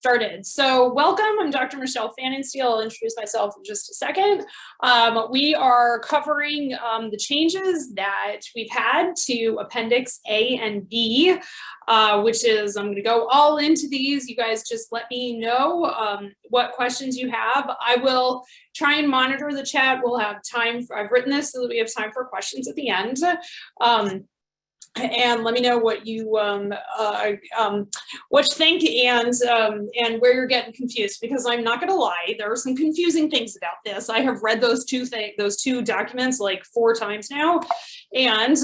started. So welcome, I'm Dr. Michelle Fanninsteel. I'll introduce myself in just a second. We are covering the changes that we've had to Appendix A and B, which is, I'm gonna go all into these. You guys just let me know what questions you have. I will try and monitor the chat. We'll have time for, I've written this so that we have time for questions at the end. And let me know what you think and where you're getting confused, because I'm not going to lie, there are some confusing things about this. I have read those two documents like 4 times now, and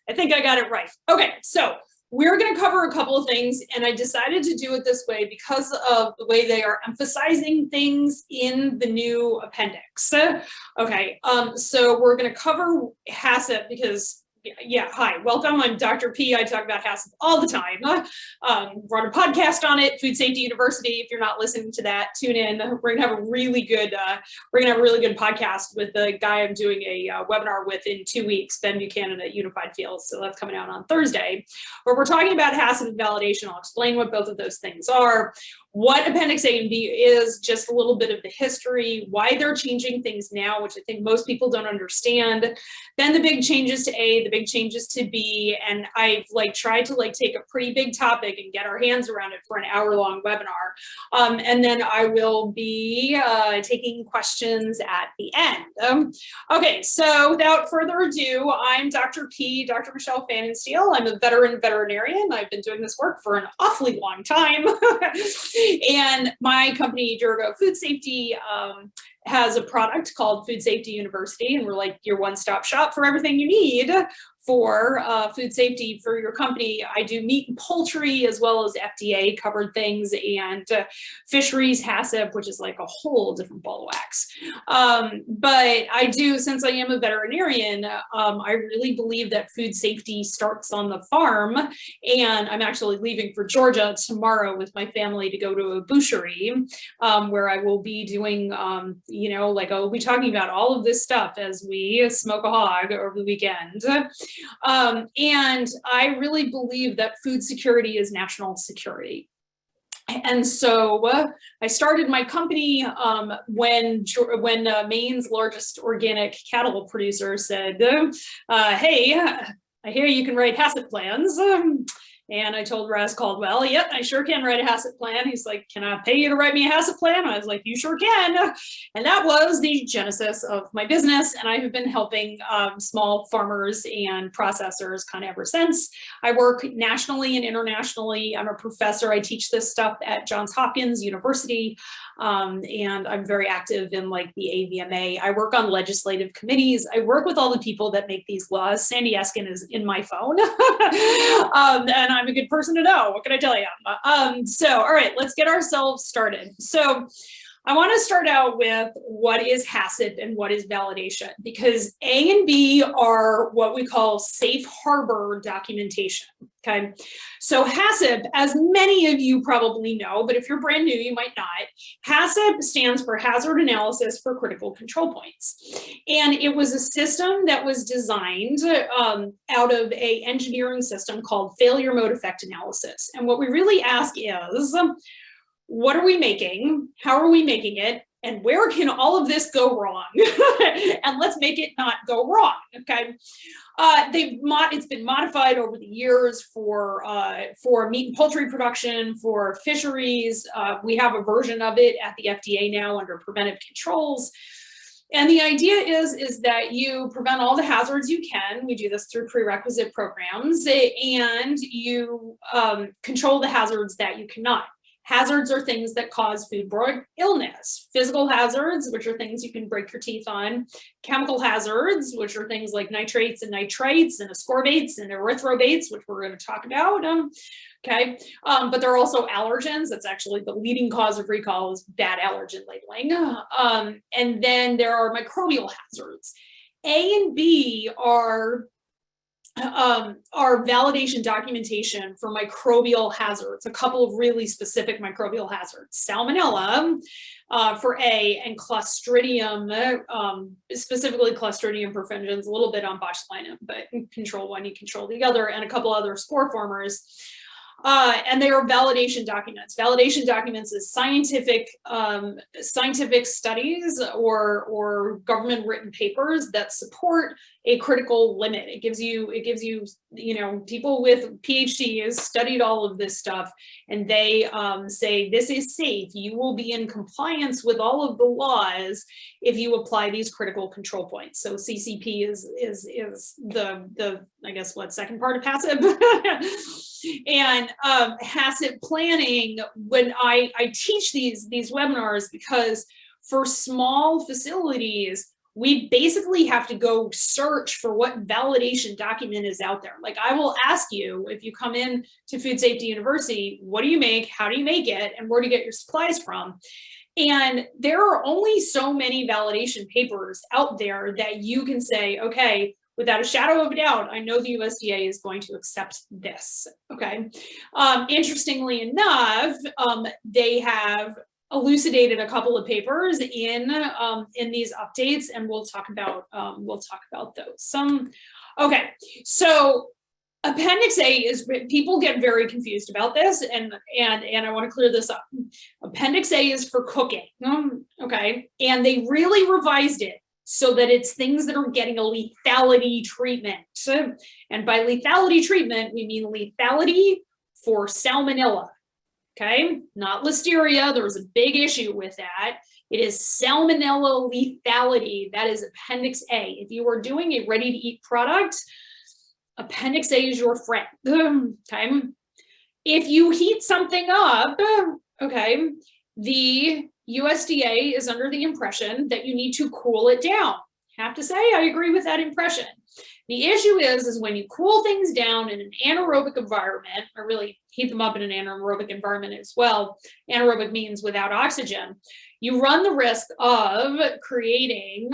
I think I got it right. Okay, so we're going to cover a couple of things, and I decided to do it this way because of the way they are emphasizing things in the new appendix. Okay, so we're going to cover HACCP because, yeah, hi, welcome. I'm Dr. P. I talk about HACCP all the time. Run a podcast on it, Food Safety University. If you're not listening to that, tune in. We're gonna have a really good podcast with the guy I'm doing a webinar with in 2 weeks, Ben Buchanan at Unified Fields. So that's coming out on Thursday. But we're talking about HACCP validation. I'll explain what both of those things are, what Appendix A and B is, just a little bit of the history, why they're changing things now, which I think most people don't understand. Then the big changes to A, the big changes to B, and I've tried to take a pretty big topic and get our hands around it for an hour-long webinar. And then I will be taking questions at the end. Okay, so without further ado, I'm Dr. P, Dr. Michelle Fanninsteel. I'm a veteran veterinarian. I've been doing this work for an awfully long time. And my company, Durago Food Safety, has a product called Food Safety University, and we're like your one-stop shop for everything you need for food safety for your company. I do meat and poultry as well as FDA covered things, and fisheries, HACCP, which is like a whole different ball of wax. But I do, since I am a veterinarian, I really believe that food safety starts on the farm, and I'm actually leaving for Georgia tomorrow with my family to go to a boucherie, where I will be doing, I'll be talking about all of this stuff as we smoke a hog over the weekend. And I really believe that food security is national security. And so I started my company when Maine's largest organic cattle producer said, hey, I hear you can write HACCP plans. And I told Raz Caldwell, yep, I sure can write a HACCP plan. He's like, can I pay you to write me a HACCP plan? I was like, you sure can. And that was the genesis of my business. And I have been helping small farmers and processors kind of ever since. I work nationally and internationally. I'm a professor. I teach this stuff at Johns Hopkins University. And I'm very active in the AVMA. I work on legislative committees. I work with all the people that make these laws. Sandy Eskin is in my phone. And I'm a good person to know. What can I tell you? So, all right, let's get ourselves started. So I want to start out with what is HACCP and what is validation, because A and B are what we call safe harbor documentation. Okay, so HACCP, as many of you probably know, but if you're brand new, you might not, HACCP stands for Hazard Analysis for Critical Control Points. And it was a system that was designed out of an engineering system called Failure Mode Effect Analysis. And what we really ask is, what are we making? How are we making it? And where can all of this go wrong? And let's make it not go wrong, okay? It's been modified over the years for meat and poultry production, for fisheries. We have a version of it at the FDA now under preventive controls. And the idea is that you prevent all the hazards you can. We do this through prerequisite programs, and you control the hazards that you cannot. Hazards are things that cause foodborne illness. Physical hazards, which are things you can break your teeth on. Chemical hazards, which are things like nitrates and nitrites and ascorbates and erythrobates, which we're going to talk about. Okay, but there are also allergens. That's actually the leading cause of recall, is bad allergen labeling. And then there are microbial hazards. A and B are validation documentation for microbial hazards, a couple of really specific microbial hazards. Salmonella for A, and Clostridium, specifically Clostridium perfringens, a little bit on botulinum, but control one, you control the other, and a couple other spore formers. And they are validation documents. Validation documents is scientific studies or government written papers that support a critical limit. It gives you, people with PhDs studied all of this stuff, and they say this is safe. You will be in compliance with all of the laws if you apply these critical control points. So CCP is the I guess what, second part of HACCP. And HACCP planning, when I teach these webinars, because for small facilities, we basically have to go search for what validation document is out there. Like, I will ask you, if you come in to Food Safety University, what do you make, how do you make it, and where do you get your supplies from? And there are only so many validation papers out there that you can say, okay, without a shadow of a doubt, I know the USDA is going to accept this, okay? Interestingly enough, they have elucidated a couple of papers in these updates, and we'll talk about those. Okay, so Appendix A is, people get very confused about this, and I want to clear this up. Appendix A is for cooking, okay, and they really revised it so that it's things that are getting a lethality treatment. And by lethality treatment, we mean lethality for salmonella. Okay, not listeria. There was a big issue with that. It is salmonella lethality. That is Appendix A. If you are doing a ready-to-eat product, Appendix A is your friend. Okay, if you heat something up, okay, the USDA is under the impression that you need to cool it down. Have to say, I agree with that impression. The issue is when you cool things down in an anaerobic environment, or really heat them up in an anaerobic environment as well, anaerobic means without oxygen, you run the risk of creating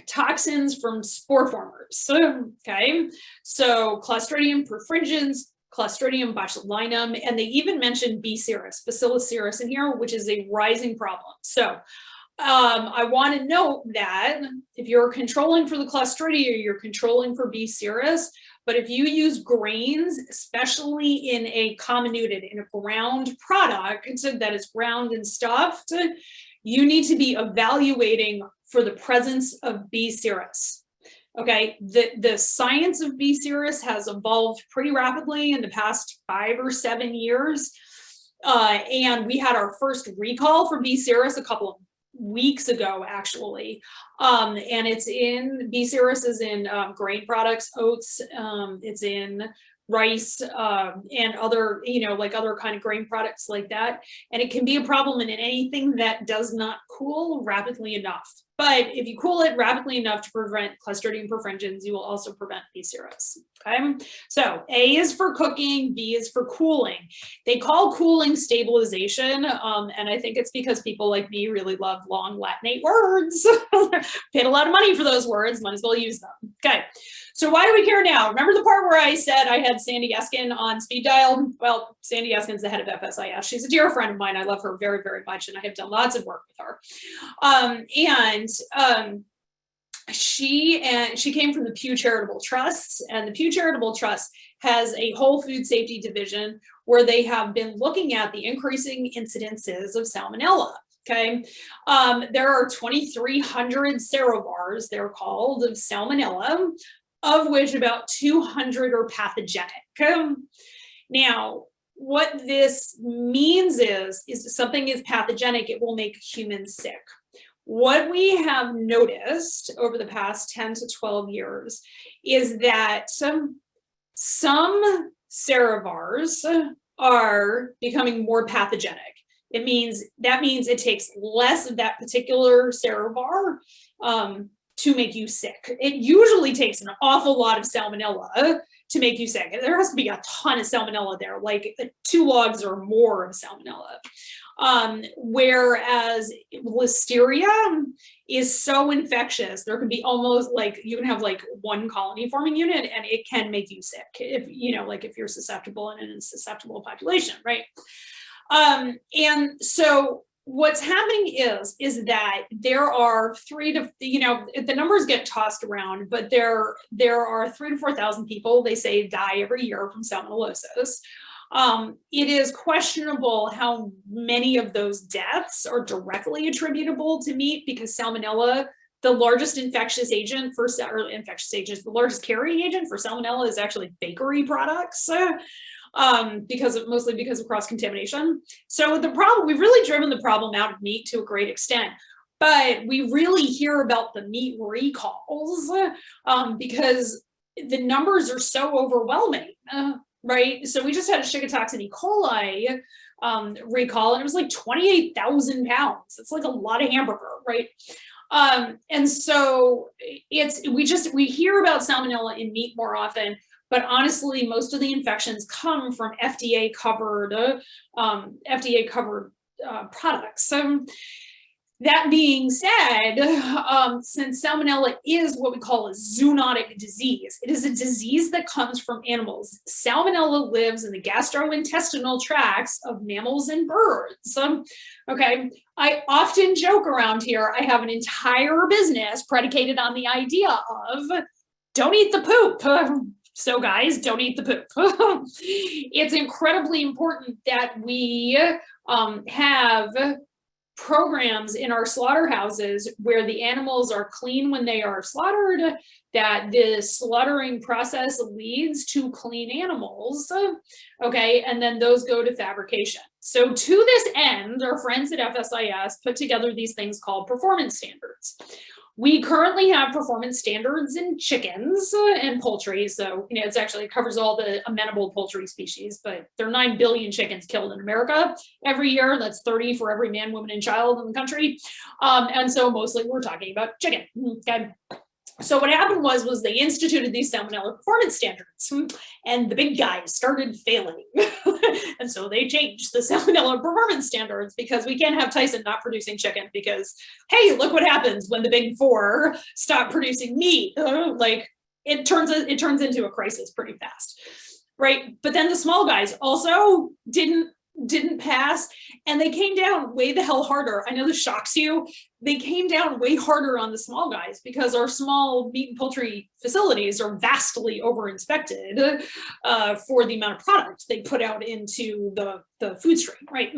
toxins from spore formers, okay? So Clostridium perfringens, Clostridium botulinum, and they even mentioned B. cereus, Bacillus cereus in here, which is a rising problem. So I want to note that if you're controlling for the Clostridia, you're controlling for B. cereus, but if you use grains, especially in a comminuted, in a ground product that is ground and stuffed, you need to be evaluating for the presence of B. cereus. Okay, the science of B. cereus has evolved pretty rapidly in the past 5 or 7 years. And we had our first recall for B. cereus a couple of weeks ago, actually. And it's in, B. cereus is in grain products, oats, it's in rice, and other, like other kind of grain products like that. And it can be a problem in anything that does not cool rapidly enough. But if you cool it rapidly enough to prevent Clostridium perfringens, you will also prevent B. cereus. Okay, so A is for cooking, B is for cooling. They call cooling stabilization, and I think it's because people like me really love long Latinate words. Paid a lot of money for those words, might as well use them. Okay, so why do we care now? Remember the part where I said I had Sandy Eskin on speed dial? Well, Sandy Eskin's the head of FSIS. She's a dear friend of mine. I love her very, very much, and I have done lots of work with her. She came from the Pew Charitable Trust, and the Pew Charitable Trust has a whole food safety division where they have been looking at the increasing incidences of salmonella. Okay, there are 2,300 serobars, they're called, of salmonella, of which about 200 are pathogenic. Now, what this means is if something is pathogenic, it will make humans sick. What we have noticed over the past 10 to 12 years is that some serobars are becoming more pathogenic. That means it takes less of that particular serobar to make you sick. It usually takes an awful lot of salmonella to make you sick. There has to be a ton of salmonella there, like 2 logs or more of salmonella. Whereas listeria is so infectious, there can be almost like, you can have like 1 colony forming unit and it can make you sick if, like if you're susceptible in a susceptible population, right? And so what's happening is that there are 3 to, the numbers get tossed around, but there are 3,000 to 4,000 people, they say, die every year from salmonellosis. It is questionable how many of those deaths are directly attributable to meat, because Salmonella, the largest infectious agent for, or infectious agents, the largest carrying agent for Salmonella is actually bakery products. Mostly because of cross-contamination. So the problem, we've really driven the problem out of meat to a great extent, but we really hear about the meat recalls because the numbers are so overwhelming, right? So we just had a Shigatoxin E. coli recall, and it was like 28,000 pounds. It's like a lot of hamburger, right? And so we hear about Salmonella in meat more often, but honestly, most of the infections come from FDA covered products. So that being said, since Salmonella is what we call a zoonotic disease, it is a disease that comes from animals. Salmonella lives in the gastrointestinal tracts of mammals and birds. Okay, I often joke around here, I have an entire business predicated on the idea of don't eat the poop. So guys, don't eat the poop. It's incredibly important that we have programs in our slaughterhouses where the animals are clean when they are slaughtered, that the slaughtering process leads to clean animals, okay, and then those go to fabrication. So to this end, our friends at FSIS put together these things called performance standards. We currently have performance standards in chickens and poultry. So, it actually covers all the amenable poultry species, but there are 9 billion chickens killed in America every year. That's 30 for every man, woman, and child in the country. And so mostly we're talking about chicken. Okay. So what happened was they instituted these Salmonella performance standards, and the big guys started failing. And so they changed the Salmonella performance standards, because we can't have Tyson not producing chicken, because, hey, look what happens when the big four stop producing meat. Like it turns into a crisis pretty fast, right? But then the small guys also didn't pass, and they came down way the hell harder. I know this shocks you. They came down way harder on the small guys because our small meat and poultry facilities are vastly over-inspected for the amount of product they put out into the food stream, right?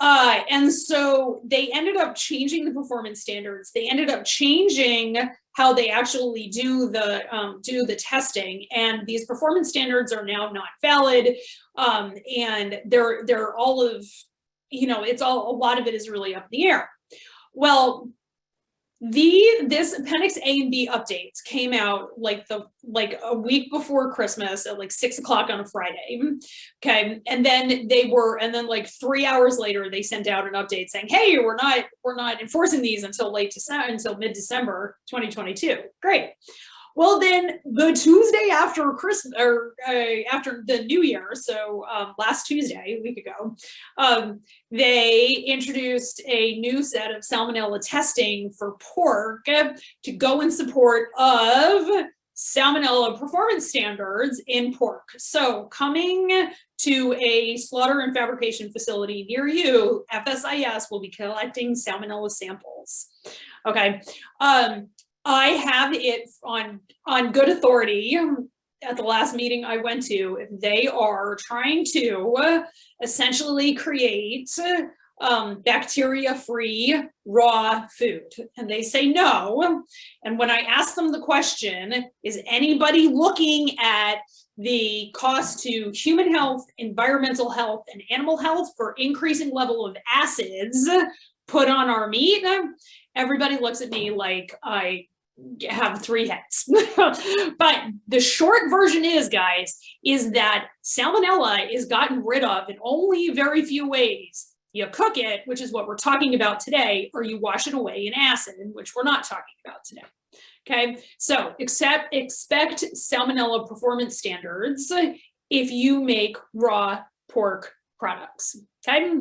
And so they ended up changing the performance standards. They ended up changing how they actually do the testing, and these performance standards are now not valid. And they're all of, a lot of it is really up in the air. Well, this Appendix A and B updates came out like a week before Christmas at like 6 o'clock on a Friday. Okay. And then like 3 hours later, they sent out an update saying, hey, we're not enforcing these until mid-December 2022. Great. Well, then the Tuesday after Christmas, or after the New Year, so last Tuesday, a week ago, they introduced a new set of Salmonella testing for pork to go in support of Salmonella performance standards in pork. So coming to a slaughter and fabrication facility near you, FSIS will be collecting Salmonella samples. Okay. I have it on good authority at the last meeting I went to. They are trying to essentially create bacteria-free raw food, and they say no. And when I ask them the question, is anybody looking at the cost to human health, environmental health, and animal health for increasing level of acids put on our meat? Everybody looks at me like I have 3 heads. But the short version is, guys, is that Salmonella is gotten rid of in only very few ways. You cook it, which is what we're talking about today, or you wash it away in acid, which we're not talking about today. Okay, so expect Salmonella performance standards if you make raw pork products. Okay,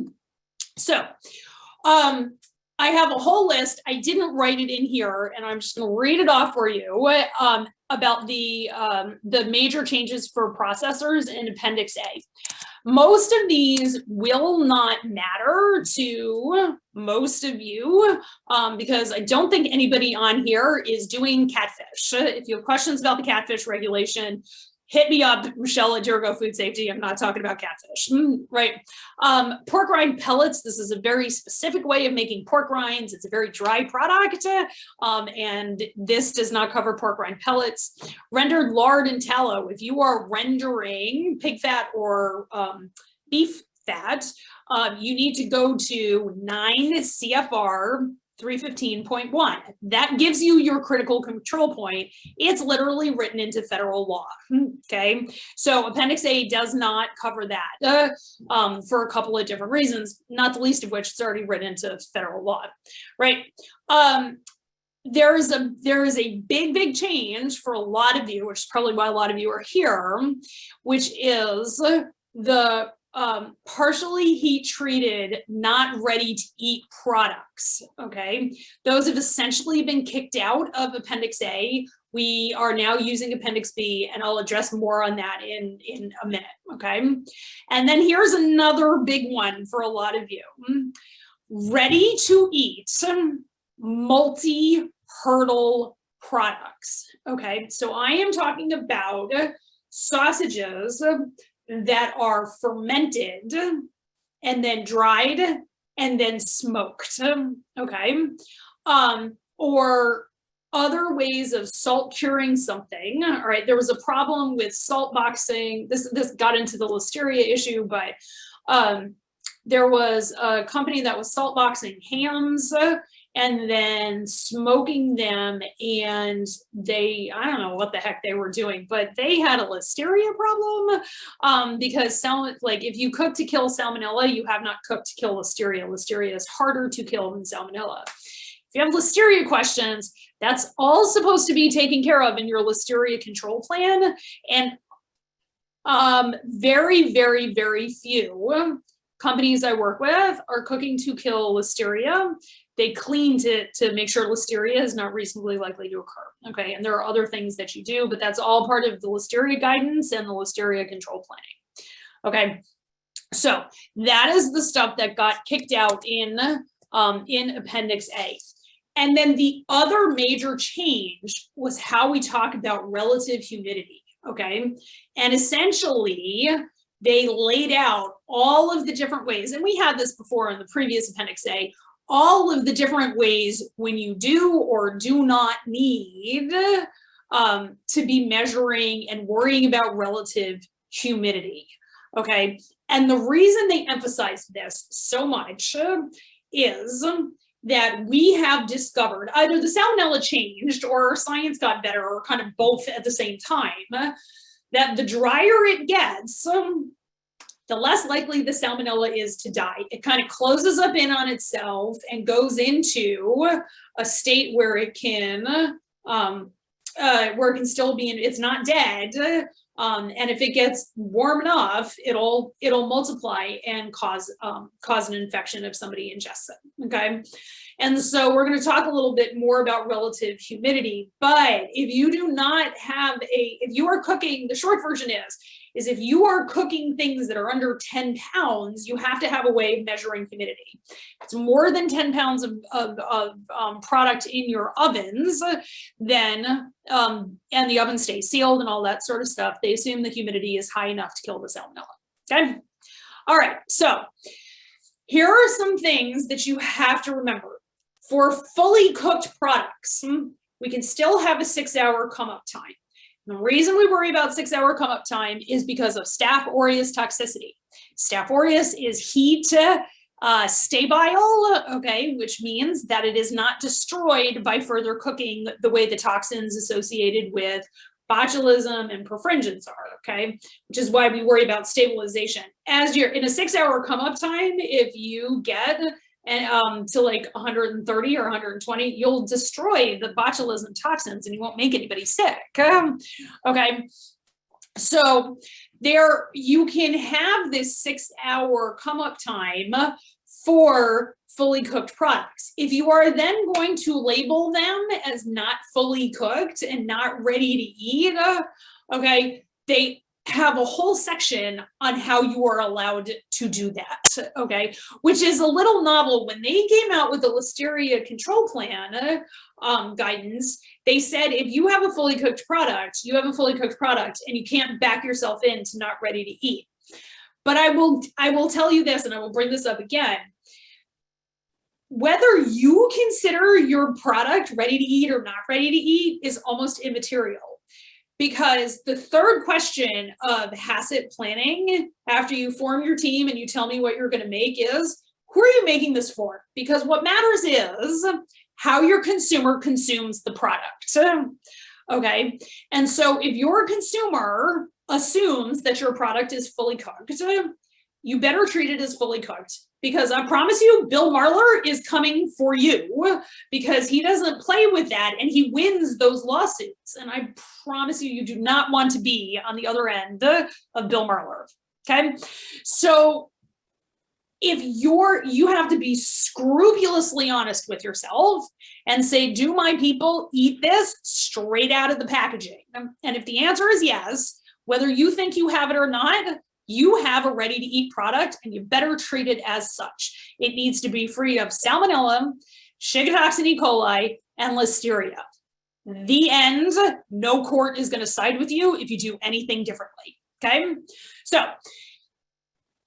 so I have a whole list. I didn't write it in here, and I'm just going to read it off for you about the major changes for processors in Appendix A. Most of these will not matter to most of you because I don't think anybody on here is doing catfish. If you have questions about the catfish regulation, hit me up, Michelle at Durgo Food Safety. I'm not talking about catfish, right? Pork rind pellets. This is a very specific way of making pork rinds. It's a very dry product, and this does not cover pork rind pellets. Rendered lard and tallow. If you are rendering pig fat or beef fat, you need to go to 9 CFR 315.1. That gives you your critical control point. It's literally written into federal law. Okay, so Appendix A does not cover that for a couple of different reasons, not the least of which it's already written into federal law, right? There is a big change for a lot of you, which is probably why a lot of you are here, which is the partially heat treated, not ready to eat products. Okay, those have essentially been kicked out of Appendix A. We are now using Appendix B, and I'll address more on that in a minute. Okay, and then here's another big one for a lot of you: ready to eat multi-hurdle products. Okay, so I am talking about sausages that are fermented and then dried and then smoked, okay? Or other ways of salt curing something. All right, there was a problem with salt boxing. This got into the listeria issue, but there was a company that was salt boxing hams and then smoking them, and I don't know what the heck they were doing, but they had a listeria problem because if you cook to kill salmonella, you have not cooked to kill listeria. Listeria is harder to kill than salmonella. If you have listeria questions, that's all supposed to be taken care of in your listeria control plan, and very, very, very few companies I work with are cooking to kill listeria. They clean to make sure listeria is not reasonably likely to occur, okay? And there are other things that you do, but that's all part of the listeria guidance and the listeria control planning, okay? So that is the stuff that got kicked out in Appendix A. And then the other major change was how we talk about relative humidity, okay? And essentially, they laid out all of the different ways, and we had this before in the previous Appendix A, all of the different ways when you do or do not need to be measuring and worrying about relative humidity, okay? And the reason they emphasize this so much is that we have discovered either the salmonella changed or science got better or kind of both at the same time, that the drier it gets, the less likely the salmonella is to die. It kind of closes up in on itself and goes into a state where it can still be it's not dead. And if it gets warm enough, it'll multiply and cause an infection if somebody ingests it. Okay, and so we're going to talk a little bit more about relative humidity. But if you do not have if you are cooking, the short version is if you are cooking things that are under 10 pounds, you have to have a way of measuring humidity. If it's more than 10 pounds of product in your ovens, then, and the oven stays sealed and all that sort of stuff, they assume the humidity is high enough to kill the salmonella, okay? All right, so here are some things that you have to remember. For fully cooked products, we can still have a 6-hour come-up time. The reason we worry about 6-hour come-up time is because of Staph aureus toxicity. Staph aureus is heat stabile, okay, which means that it is not destroyed by further cooking the way the toxins associated with botulism and perfringens are, okay, which is why we worry about stabilization. As you're in a 6-hour come-up time, if you get to like 130 or 120, you'll destroy the botulism toxins and you won't make anybody sick. Okay, so you can have this 6-hour come-up time for fully cooked products. If you are then going to label them as not fully cooked and not ready to eat, okay, have a whole section on how you are allowed to do that, okay? Which is a little novel. When they came out with the Listeria control plan guidance, they said if you have a fully cooked product, you have a fully cooked product and you can't back yourself into not ready to eat. But I will tell you this, and I will bring this up again. Whether you consider your product ready to eat or not ready to eat is almost immaterial. Because the third question of HACCP planning, after you form your team and you tell me what you're going to make, is who are you making this for? Because what matters is how your consumer consumes the product. Okay. And so if your consumer assumes that your product is fully cooked, you better treat it as fully cooked. Because I promise you, Bill Marler is coming for you because he doesn't play with that and he wins those lawsuits. And I promise you, you do not want to be on the other end of Bill Marler, okay? So if you have to be scrupulously honest with yourself and say, do my people eat this straight out of the packaging? And if the answer is yes, whether you think you have it or not, you have a ready-to-eat product and you better treat it as such. It needs to be free of salmonella, Shigatoxin E. coli, and listeria. The end. No court is going to side with you if you do anything differently, okay? So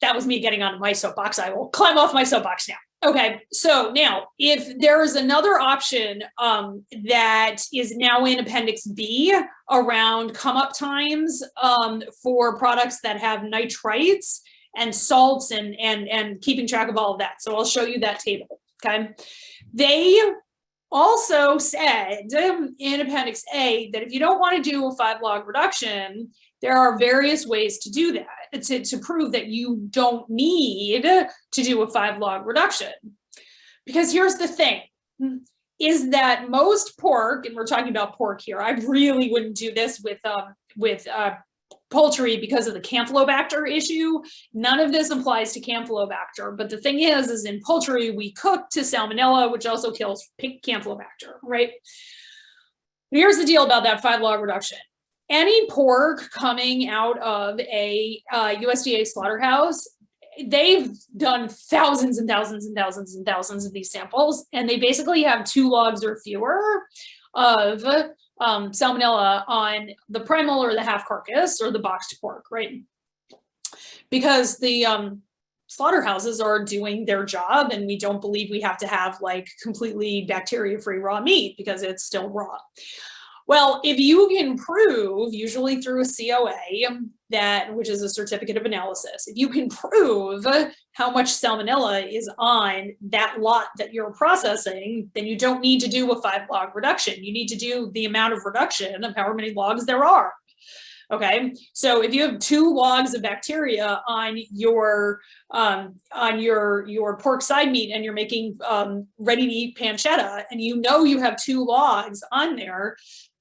that was me getting onto my soapbox. I will climb off my soapbox now. Okay, so now if there is another option that is now in Appendix B around come up times for products that have nitrates and salts and keeping track of all of that. So I'll show you that table, okay? They also said in Appendix A that if you don't want to do a 5-log reduction, there are various ways to do that, to prove that you don't need to do a 5-log reduction. Because here's the thing, is that most pork, and we're talking about pork here, I really wouldn't do this with poultry because of the Campylobacter issue. None of this applies to Campylobacter, but the thing is in poultry, we cook to salmonella, which also kills Campylobacter, right? Here's the deal about that 5-log reduction. Any pork coming out of a USDA slaughterhouse, they've done thousands and thousands and thousands and thousands of these samples, and they basically have 2 logs or fewer of salmonella on the primal or the half carcass or the boxed pork, right? Because the slaughterhouses are doing their job, and we don't believe we have to have like completely bacteria-free raw meat because it's still raw. Well, if you can prove, usually through a COA, that, which is a certificate of analysis, if you can prove how much salmonella is on that lot that you're processing, then you don't need to do a 5-log reduction. You need to do the amount of reduction of however many logs there are. Okay, so if you have 2 logs of bacteria on your pork side meat and you're making ready-to-eat pancetta, and you know you have 2 logs on there,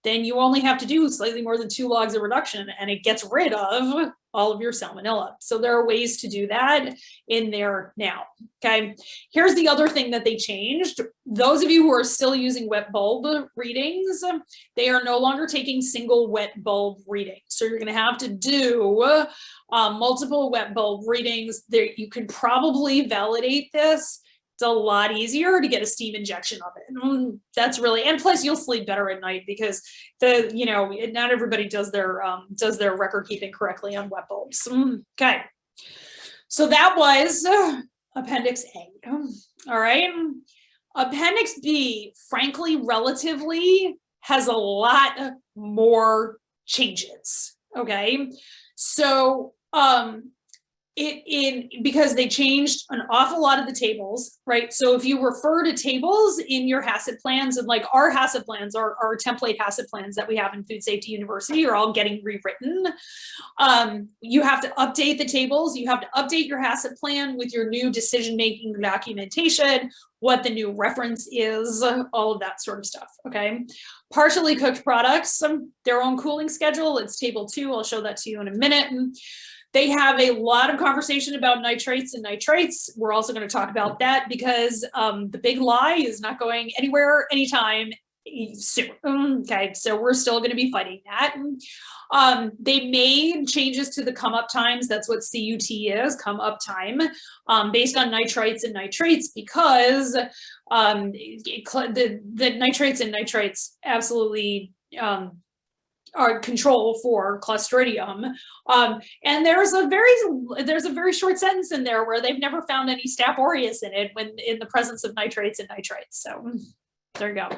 then you only have to do slightly more than 2 logs of reduction and it gets rid of all of your salmonella. So there are ways to do that in there now, okay? Here's the other thing that they changed. Those of you who are still using wet bulb readings, they are no longer taking single wet bulb readings. So you're gonna have to do multiple wet bulb readings. There, you can probably validate this. It's a lot easier to get a steam injection of it. That's really, and plus you'll sleep better at night because not everybody does their record keeping correctly on wet bulbs. Okay, so that was Appendix A. All right, Appendix B, frankly, relatively has a lot more changes. Okay, so because they changed an awful lot of the tables, right? So if you refer to tables in your HACCP plans, and like our HACCP plans, our template HACCP plans that we have in Food Safety University are all getting rewritten. You have to update the tables. You have to update your HACCP plan with your new decision-making documentation, what the new reference is, all of that sort of stuff, okay? Partially cooked products, their own cooling schedule, it's table 2. I'll show that to you in a minute. They have a lot of conversation about nitrates and nitrates. We're also going to talk about that because the big lie is not going anywhere anytime. soon. Okay, so we're still going to be fighting that. They made changes to the come up times. That's what CUT is, come up time, based on nitrites and nitrates, because the nitrates and nitrates absolutely are control for Clostridium. And there's a very short sentence in there where they've never found any Staph aureus in it when in the presence of nitrates and nitrates. So there you go.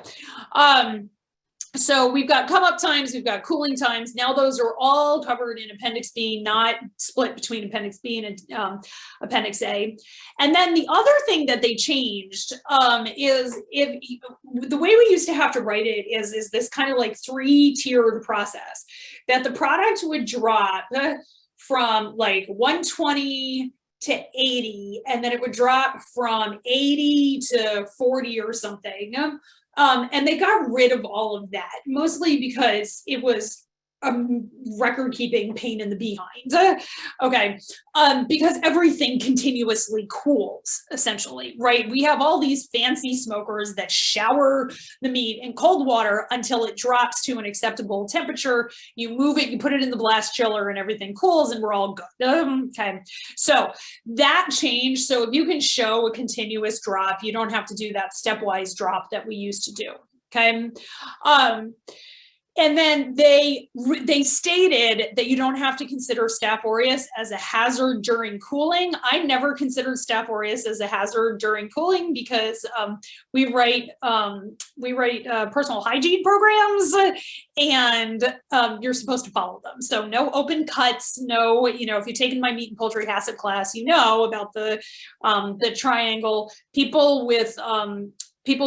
So we've got come up times, we've got cooling times. Now those are all covered in Appendix B, not split between Appendix B and Appendix A. And then the other thing that they changed is the way we used to have to write it is this kind of like 3-tiered process, that the product would drop from like 120 to 80, and then it would drop from 80 to 40 or something. And they got rid of all of that, mostly because it was a record-keeping pain in the behind. Okay, because everything continuously cools, essentially, right? We have all these fancy smokers that shower the meat in cold water until it drops to an acceptable temperature. You move it, you put it in the blast chiller, and everything cools, and we're all good. Okay, so that changed. So if you can show a continuous drop, you don't have to do that stepwise drop that we used to do. Okay. And then they stated that you don't have to consider Staph aureus as a hazard during cooling. I never considered Staph aureus as a hazard during cooling because we write personal hygiene programs, and you're supposed to follow them. So no open cuts, no, if you've taken my meat and poultry HACCP class, you know about the triangle. People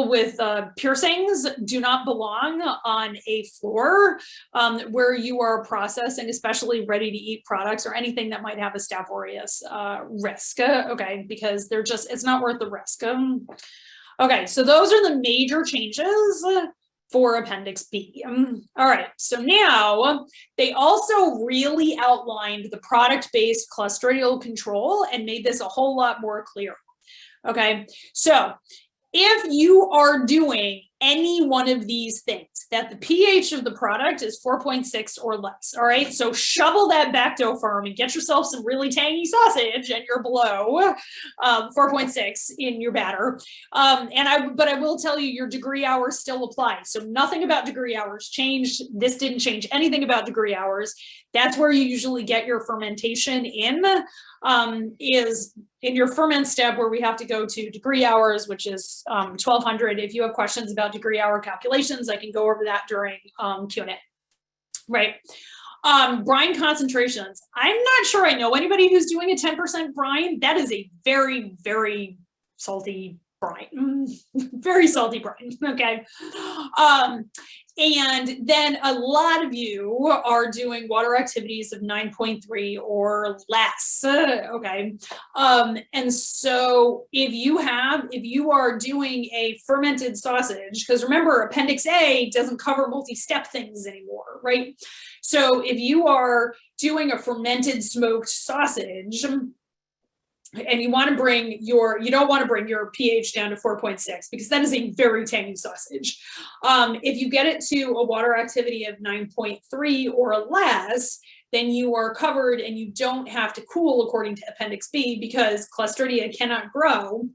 with piercings do not belong on a floor where you are processing, especially ready-to-eat products or anything that might have a Staph aureus risk, okay, because it's not worth the risk. Okay, so those are the major changes for Appendix B. All right, so now they also really outlined the product-based clostridial control and made this a whole lot more clear. Okay, so if you are doing any one of these things, that the pH of the product is 4.6 or less, all right? So shovel that Bactofirm and get yourself some really tangy sausage and you're below 4.6 in your batter. But I will tell you, your degree hours still apply. So nothing about degree hours changed. This didn't change anything about degree hours. That's where you usually get your fermentation in, is in your ferment step, where we have to go to degree hours, which is 1200. If you have questions about degree hour calculations, I can go over that during Q&A. Right. Brine concentrations. I'm not sure I know anybody who's doing a 10% brine. That is a very, very salty brine, very salty brine. Okay. And then a lot of you are doing water activities of 9.3 or less. Okay. And so if you are doing a fermented sausage, because remember, Appendix A doesn't cover multi-step things anymore, right? So if you are doing a fermented smoked sausage, and you don't want to bring your pH down to 4.6 because that is a very tangy sausage. If you get it to a water activity of 9.3 or less, then you are covered and you don't have to cool according to Appendix B, because Clostridia cannot grow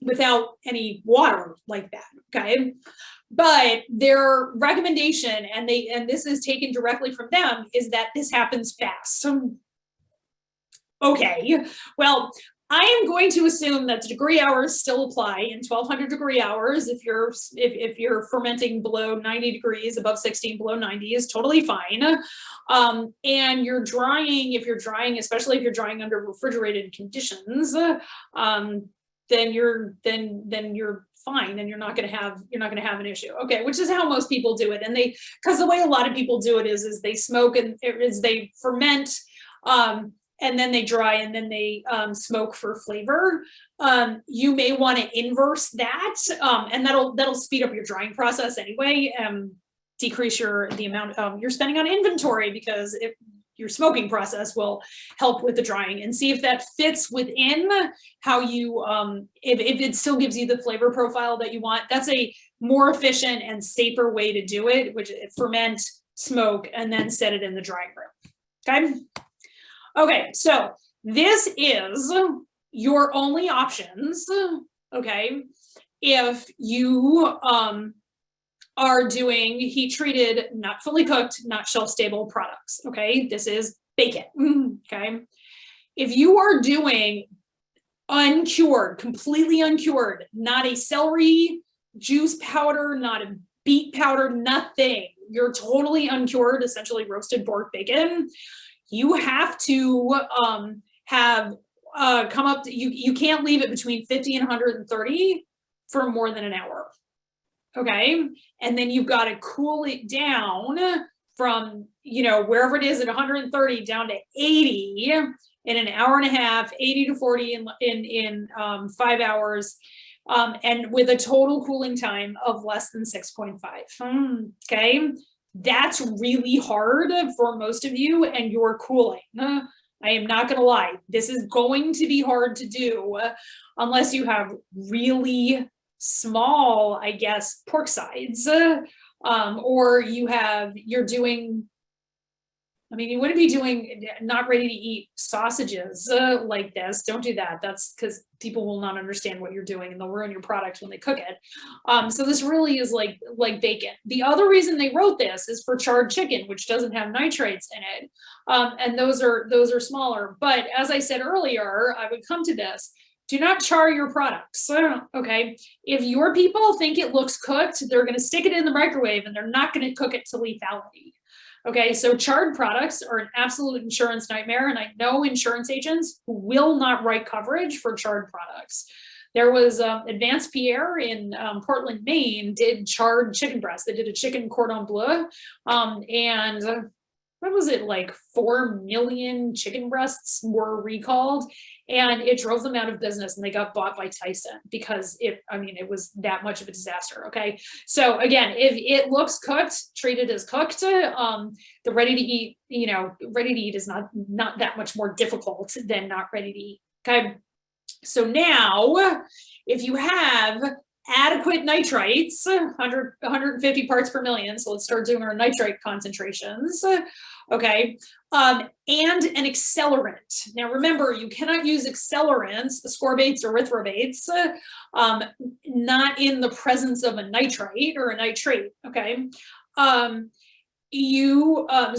without any water like that, okay? But their recommendation, and this is taken directly from them, is that this happens fast. Okay, well, I am going to assume that the degree hours still apply in 1200 degree hours. If you're fermenting below 90 degrees, above 16, below 90 is totally fine. And you're drying, especially if you're drying under refrigerated conditions, then you're fine, and you're not going to have an issue. Okay, which is how most people do it. And because the way a lot of people do it is they smoke and they ferment, and then they dry, and then they smoke for flavor. You may want to inverse that, and that'll speed up your drying process anyway, decrease the amount you're spending on inventory, because if your smoking process will help with the drying, and see if that fits within how you, if it still gives you the flavor profile that you want. That's a more efficient and safer way to do it, which is ferment, smoke, and then set it in the drying room. Okay. Okay, so this is your only options. Okay, if you are doing heat treated, not fully cooked, not shelf stable products. Okay, this is bacon. Okay, if you are doing uncured, completely uncured, not a celery juice powder, not a beet powder, nothing, you're totally uncured, essentially roasted pork bacon, you have to have come up to, you can't leave it between 50 and 130 for more than an hour. Okay, and then you've got to cool it down from, you know, wherever it is at 130 down to 80 in an hour and a half, 80 to 40 in 5 hours, and with a total cooling time of less than 6.5. Okay, that's really hard for most of you, and you're cooling. I am not going to lie, this is going to be hard to do unless you have really small, I guess, pork sides, or you're doing, I mean, you wouldn't be doing not ready to eat sausages like this. Don't do that. That's because people will not understand what you're doing and they'll ruin your product when they cook it. So this really is like bacon. The other reason they wrote this is for charred chicken, which doesn't have nitrates in it. And those are smaller. But as I said earlier, I would come to this. Do not char your products. Okay, if your people think it looks cooked, they're going to stick it in the microwave and they're not going to cook it to lethality. Okay, so charred products are an absolute insurance nightmare, and I know insurance agents who will not write coverage for charred products. There was Advanced Pierre in Portland, Maine, did charred chicken breast. They did a chicken cordon bleu, and what was it, like 4 million chicken breasts were recalled, and it drove them out of business, and they got bought by Tyson because it was that much of a disaster. Okay, so again, if it looks cooked, treat it as cooked. The ready to eat, ready to eat is not that much more difficult than not ready to eat. Okay, so now if you have adequate nitrates, 150 parts per million, so let's start doing our nitrate concentrations. Okay, and an accelerant. Now remember, you cannot use accelerants, ascorbates or erythrobates, not in the presence of a nitrate or a nitrate. Okay,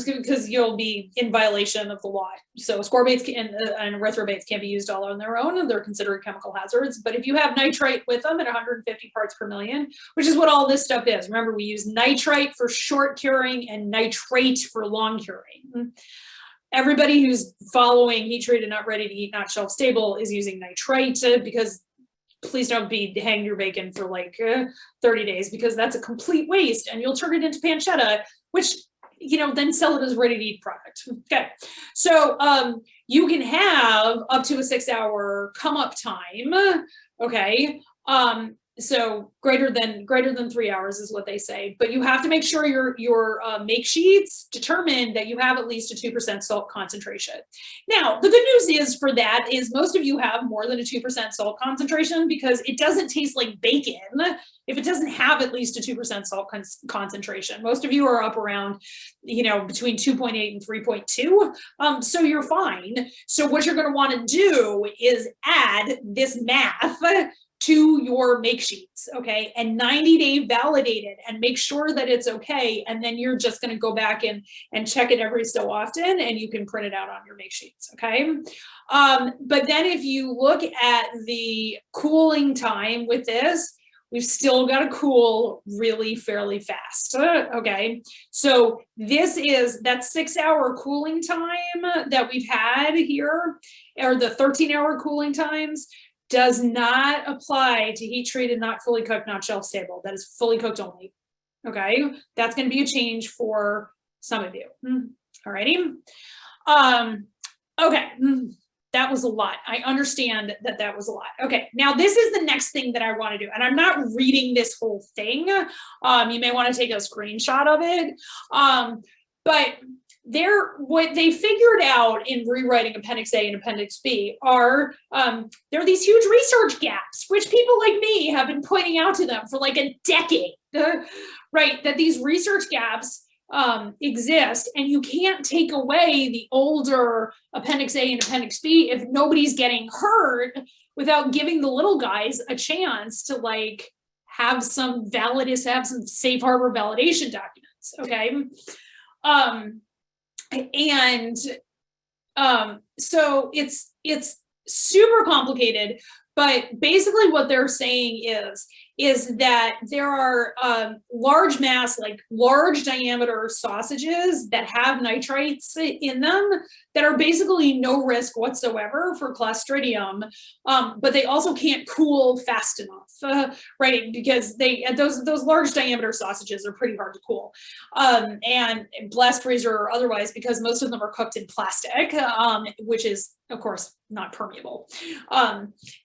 because you'll be in violation of the law. So ascorbates and erythrobates can't be used all on their own, and they're considered chemical hazards. But if you have nitrate with them at 150 parts per million, which is what all this stuff is. Remember, we use nitrite for short curing and nitrate for long curing. Everybody who's following heat treated, not ready to eat, not shelf stable is using nitrite, because please don't be hang your bacon for like 30 days, because that's a complete waste, and you'll turn it into pancetta, which, then sell it as ready to eat product. Okay, so you can have up to a 6-hour come up time. Okay, so greater than 3 hours is what they say, but you have to make sure your make sheets determine that you have at least a 2% salt concentration. Now, the good news is for that is most of you have more than a 2% salt concentration, because it doesn't taste like bacon if it doesn't have at least a 2% salt concentration. Most of you are up around, between 2.8 and 3.2. So you're fine. So what you're going to want to do is add this math to your make sheets, okay, and 90-day validate it and make sure that it's okay, and then you're just going to go back and check it every so often, and you can print it out on your make sheets, okay. But then if you look at the cooling time with this, we've still got to cool really fairly fast, okay. So this is that 6-hour cooling time that we've had here, or the 13-hour cooling times, does not apply to heat treated, not fully cooked, not shelf stable. That is fully cooked only. Okay, that's going to be a change for some of you. Alrighty. Okay, that was a lot. I understand that was a lot. Okay, now this is the next thing that I want to do, and I'm not reading this whole thing. You may want to take a screenshot of it, but what they figured out in rewriting Appendix A and Appendix B are there are these huge research gaps, which people like me have been pointing out to them for like a decade, right? That these research gaps exist, and you can't take away the older Appendix A and Appendix B if nobody's getting hurt without giving the little guys a chance to like have some safe harbor validation documents, okay? So it's super complicated, but basically what they're saying is that there are large mass, like large diameter sausages that have nitrates in them that are basically no risk whatsoever for Clostridium, but they also can't cool fast enough, right? Because those large diameter sausages are pretty hard to cool, and blast freezer or otherwise, because most of them are cooked in plastic, which is of course not permeable,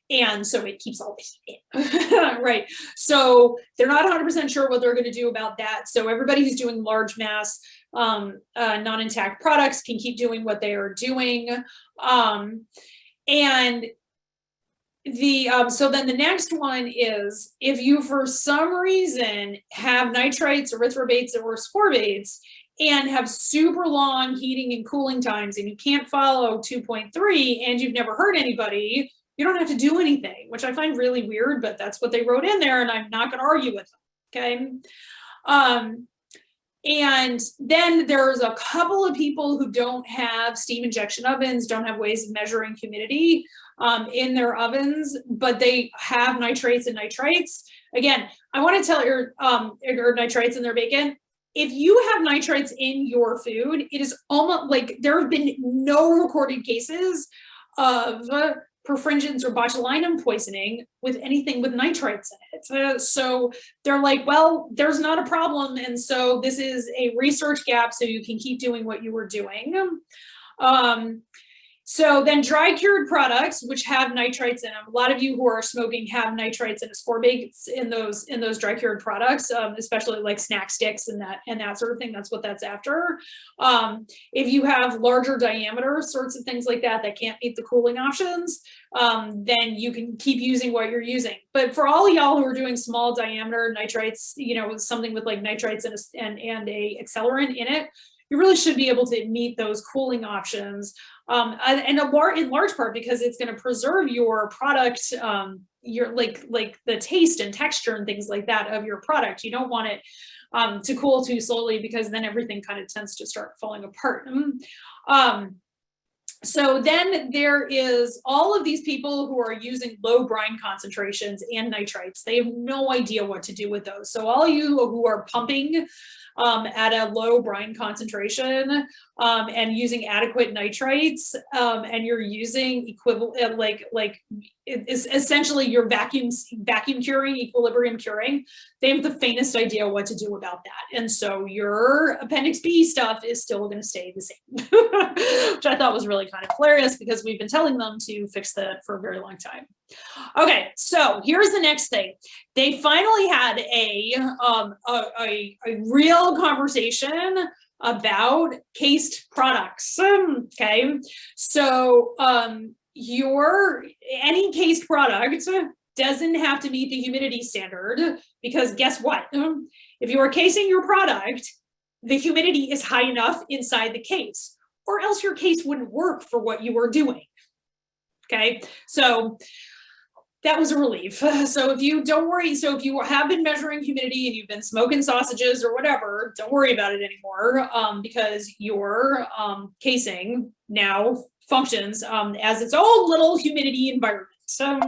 and so it keeps all the heat in, right? So they're not 100% sure what they're going to do about that. So everybody who's doing large mass non-intact products can keep doing what they are doing, and so then the next one is, if you for some reason have nitrites, erythrobates, or ascorbates and have super long heating and cooling times and you can't follow 2.3 and you've never hurt anybody, you don't have to do anything, which I find really weird, but that's what they wrote in there, and I'm not going to argue with them, okay? And then there's a couple of people who don't have steam injection ovens, don't have ways of measuring humidity in their ovens, but they have nitrates and nitrites. Again, I want to tell your or nitrites in their bacon. If you have nitrates in your food, it is almost like there have been no recorded cases of perfringens or botulinum poisoning with anything with nitrites in it. So they're like, well, there's not a problem. And so this is a research gap, so you can keep doing what you were doing. So then dry cured products, which have nitrites in them, a lot of you who are smoking have nitrites and ascorbates in those dry cured products, especially like snack sticks and that sort of thing. That's what that's after. If you have larger diameter sorts of things like that can't meet the cooling options, then you can keep using what you're using. But for all y'all who are doing small diameter nitrites, you know, something with like nitrites and a accelerant in it, you really should be able to meet those cooling options, and in large part because it's going to preserve your product, your like the taste and texture and things like that of your product. You don't want it to cool too slowly, because then everything kind of tends to start falling apart. So then there is all of these people who are using low brine concentrations and nitrites. They have no idea what to do with those. So all you who are pumping at a low brine concentration and using adequate nitrates, and you're using equivalent, like it's essentially your vacuum curing, equilibrium curing, they have the faintest idea what to do about that. And so your Appendix B stuff is still going to stay the same, which I thought was really kind of hilarious, because we've been telling them to fix that for a very long time. Okay, so here's the next thing. They finally had a real conversation about cased products. Okay, so any cased product doesn't have to meet the humidity standard, because guess what? If you are casing your product, the humidity is high enough inside the case, or else your case wouldn't work for what you were doing. Okay, so that was a relief. So if you don't worry, so if you have been measuring humidity and you've been smoking sausages or whatever, don't worry about it anymore, because your casing now functions as its own little humidity environment. So,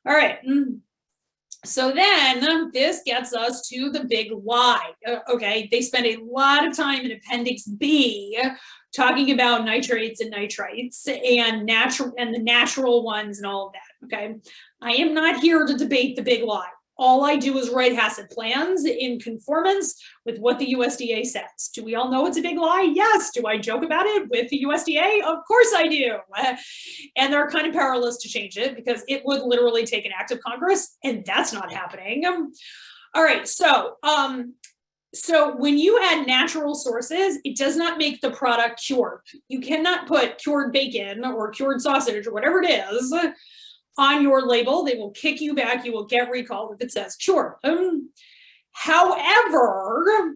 all right. So then this gets us to the big why. Okay, they spend a lot of time in Appendix B talking about nitrates and nitrites and the natural ones and all of that. Okay, I am not here to debate the big lie. All I do is write HACCP plans in conformance with what the USDA says. Do we all know it's a big lie? Yes. Do I joke about it with the USDA? Of course I do. And they're kind of powerless to change it, because it would literally take an act of Congress, and that's not happening. All right, so So when you add natural sources, it does not make the product cured. You cannot put cured bacon or cured sausage or whatever it is on your label. They will kick you back. You will get recalled if it says cured. However,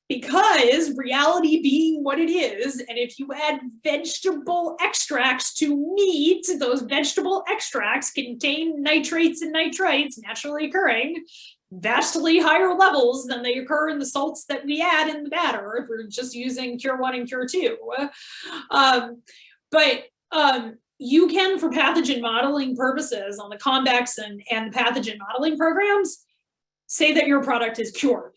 because reality being what it is, and if you add vegetable extracts to meat, those vegetable extracts contain nitrates and nitrites naturally occurring, vastly higher levels than they occur in the salts that we add in the batter if we're just using Cure 1 and Cure 2. You can, for pathogen modeling purposes on the Convex and the pathogen modeling programs, say that your product is cured.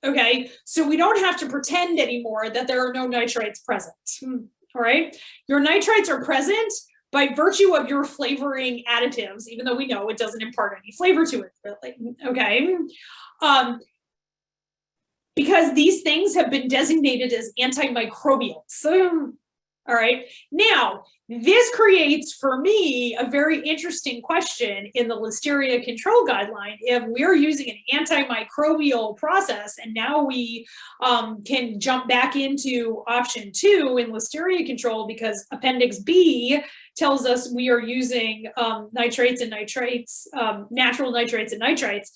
Okay, so we don't have to pretend anymore that there are no nitrites present. All right, your nitrites are present by virtue of your flavoring additives, even though we know it doesn't impart any flavor to it, really. Okay, because these things have been designated as antimicrobials. All right, now this creates for me a very interesting question in the Listeria control guideline. If we're using an antimicrobial process and now we can jump back into option 2 in Listeria control because Appendix B tells us we are using nitrates and nitrates, natural nitrates and nitrites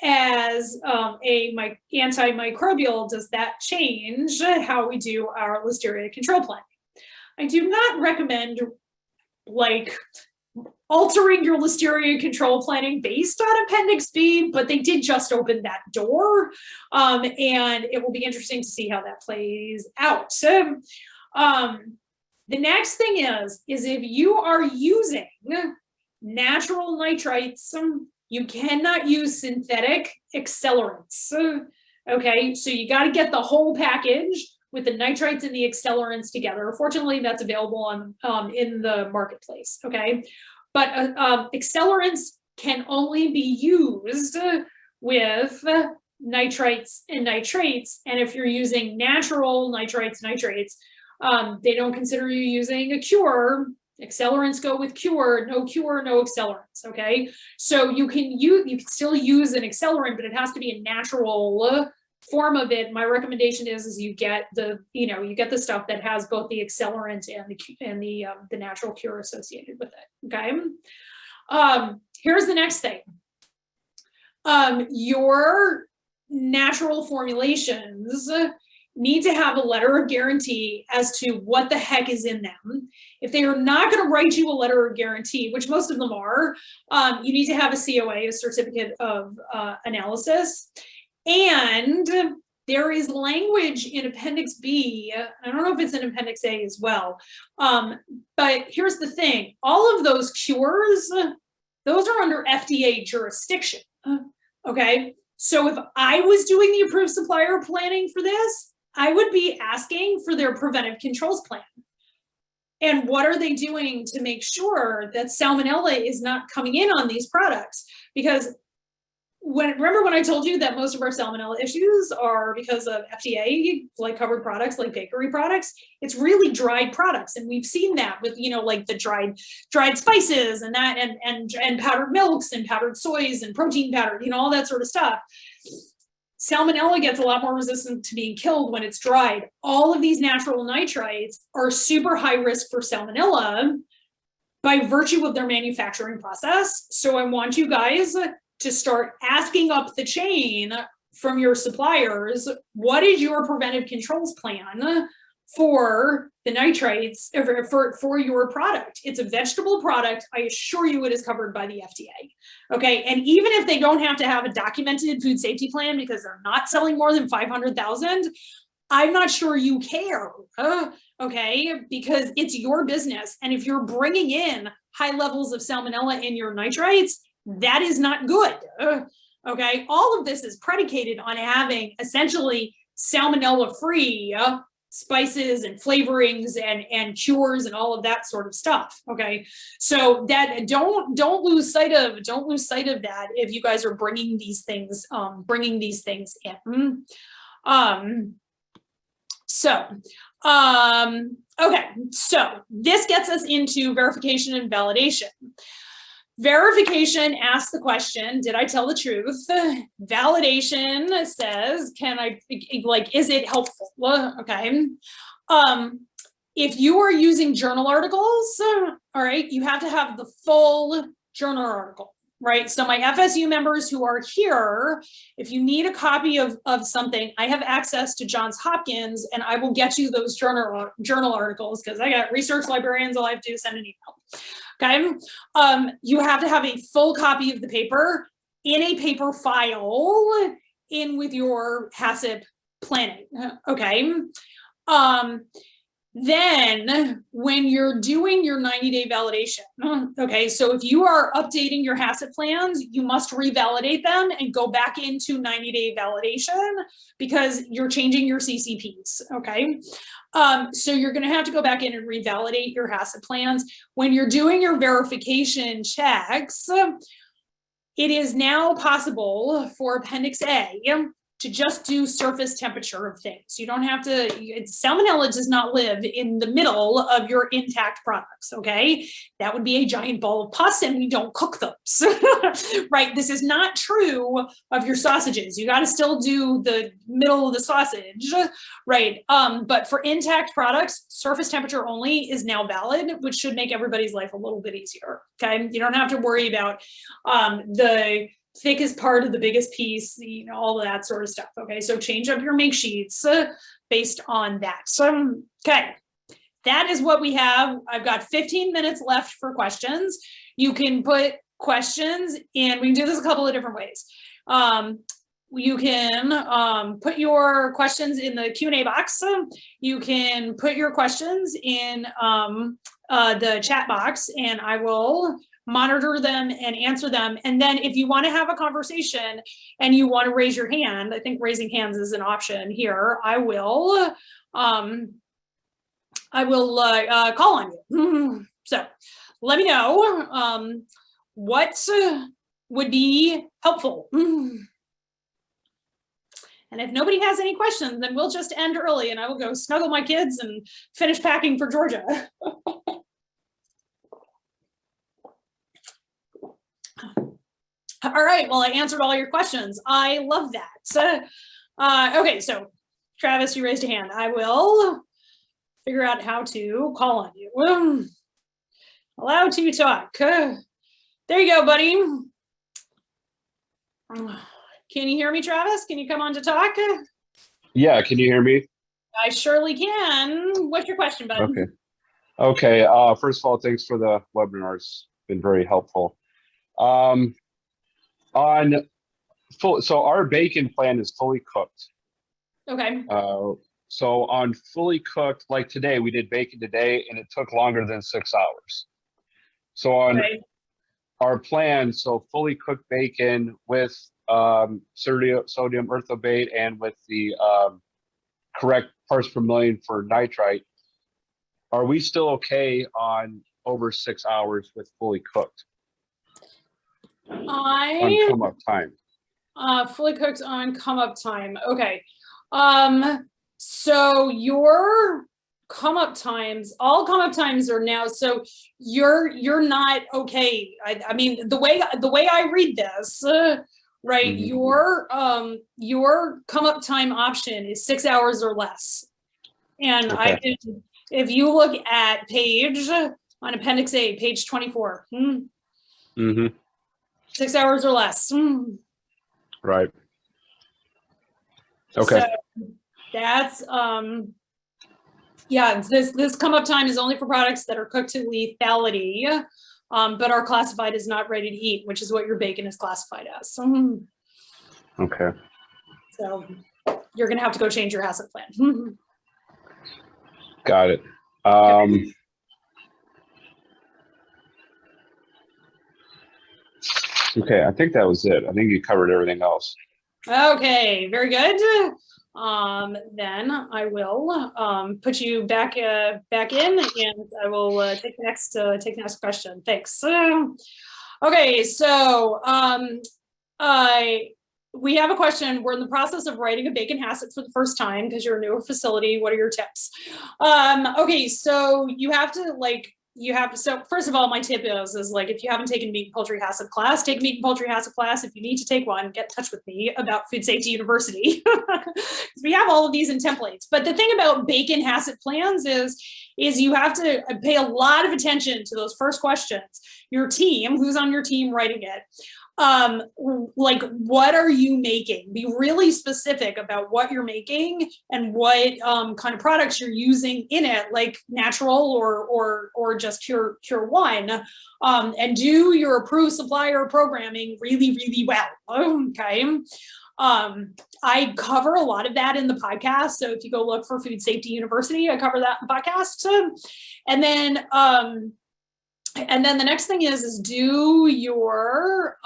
as antimicrobial, does that change how we do our Listeria control planning? I do not recommend like altering your Listeria control planning based on Appendix B, but they did just open that door, and it will be interesting to see how that plays out. So, the next thing is if you are using natural nitrites, you cannot use synthetic accelerants. Okay, so you got to get the whole package with the nitrites and the accelerants together. Fortunately, that's available on in the marketplace. Okay, but accelerants can only be used with nitrites and nitrates, and if you're using natural nitrites, nitrates, they don't consider you using a cure. Accelerants go with cure, no accelerants. Okay, so you can still use an accelerant, but it has to be a natural form of it. My recommendation is you get the stuff that has both the accelerant and the natural cure associated with it. Okay, here's the next thing. Your natural formulations need to have a letter of guarantee as to what the heck is in them. If they are not going to write you a letter of guarantee, which most of them are, you need to have a COA, a certificate of analysis. And there is language in Appendix B, I don't know if it's in Appendix A as well, but here's the thing, all of those cures, those are under FDA jurisdiction, okay? So if I was doing the approved supplier planning for this, I would be asking for their preventive controls plan. And what are they doing to make sure that salmonella is not coming in on these products? Because remember when I told you that most of our salmonella issues are because of FDA like covered products, like bakery products? It's really dried products, and we've seen that with like the dried spices and that and powdered milks and powdered soys and protein powder, all that sort of stuff. Salmonella gets a lot more resistant to being killed when it's dried. All of these natural nitrites are super high risk for salmonella by virtue of their manufacturing process. So I want you guys to start asking up the chain from your suppliers, what is your preventive controls plan for the nitrates for your product? It's a vegetable product. I assure you it is covered by the FDA. Okay, and even if they don't have to have a documented food safety plan because they're not selling more than 500,000, I'm not sure you care, okay, because it's your business. And if you're bringing in high levels of salmonella in your nitrites, that is not good, okay? All of this is predicated on having essentially salmonella-free spices and flavorings and cures and all of that sort of stuff, okay? So that don't lose sight of that if you guys are bringing these things in. Okay, so this gets us into verification and validation. Verification asks the question, did I tell the truth? Validation says, can I, like, is it helpful? Okay. If you are using journal articles, all right, you have to have the full journal article, right? So my FSU members who are here, if you need a copy of something, I have access to Johns Hopkins and I will get you those journal articles because I got research librarians, all I have to do is send an email, okay? You have to have a full copy of the paper in a paper file in with your HACCP planning, okay? Then when you're doing your 90-day validation, okay, so if you are updating your HACCP plans, you must revalidate them and go back into 90-day validation because you're changing your CCPs, okay? So you're gonna have to go back in and revalidate your HACCP plans. When you're doing your verification checks, it is now possible for Appendix A to just do surface temperature of things. You don't have to, salmonella does not live in the middle of your intact products, okay? That would be a giant ball of pus and we don't cook those, right? This is not true of your sausages. You gotta still do the middle of the sausage, right? But for intact products, surface temperature only is now valid, which should make everybody's life a little bit easier, okay? You don't have to worry about the thickest part of the biggest piece, you know, all of that sort of stuff. Okay, so change up your make sheets based on that. So, okay, that is what we have. I've got 15 minutes left for questions. You can put questions in, we can do this a couple of different ways. You can put your questions in the Q&A box. You can put your questions in the chat box and I will monitor them and answer them. And then if you want to have a conversation and you want to raise your hand, I think raising hands is an option here. I will call on you. So let me know what would be helpful. And if nobody has any questions, then we'll just end early and I will go snuggle my kids and finish packing for Georgia. All right, well, I answered all your questions. I love that. Okay, so Travis, you raised a hand. I will figure out how to call on you. Allow to talk. There you go, buddy. Can you hear me, Travis? Can you come on to talk? Yeah, can you hear me? I surely can. What's your question, bud? Okay. First of all, thanks for the webinar. It's been very helpful. So our bacon plan is fully cooked. Okay. So on fully cooked, like today, we did bacon today and it took longer than 6 hours. So on our plan, so fully cooked bacon with sodium erythobate and with the correct parts per million for nitrite, are we still okay on over 6 hours with fully cooked? On come up time. Fully cooked on come up time. Okay. So your come up times, all come up times are now, so you're not okay. I mean, the way I read this, right, mm-hmm. Your come up time option is 6 hours or less. And okay. If you look at page on Appendix A, page 24. Mm-hmm. 6 hours or less. Right. Okay. So that's yeah, this come up time is only for products that are cooked to lethality, but are classified as not ready to eat, which is what your bacon is classified as. Okay. So you're gonna have to go change your HACCP plan. Got it. Okay, I think that was it. I think you covered everything else. Okay, very good. Then I will put you back in, and I will take the next question. Thanks. Okay, so we have a question. We're in the process of writing a bacon HACCP for the first time because you're a newer facility. What are your tips? Okay, so you have to you have to, so first of all, my tip is like, if you haven't taken meat and poultry HACCP class, take meat and poultry HACCP class. If you need to take one, get in touch with me about Food Safety University. We have all of these in templates. But the thing about bacon HACCP plans is you have to pay a lot of attention to those first questions. Your team, who's on your team writing it, like, what are you making? Be really specific about what you're making and what kind of products you're using in it, like natural or just pure one, and do your approved supplier programming really well. Okay. I cover a lot of that in the podcast. So if you go look for Food Safety University, I cover that in the podcast. And then the next thing is do your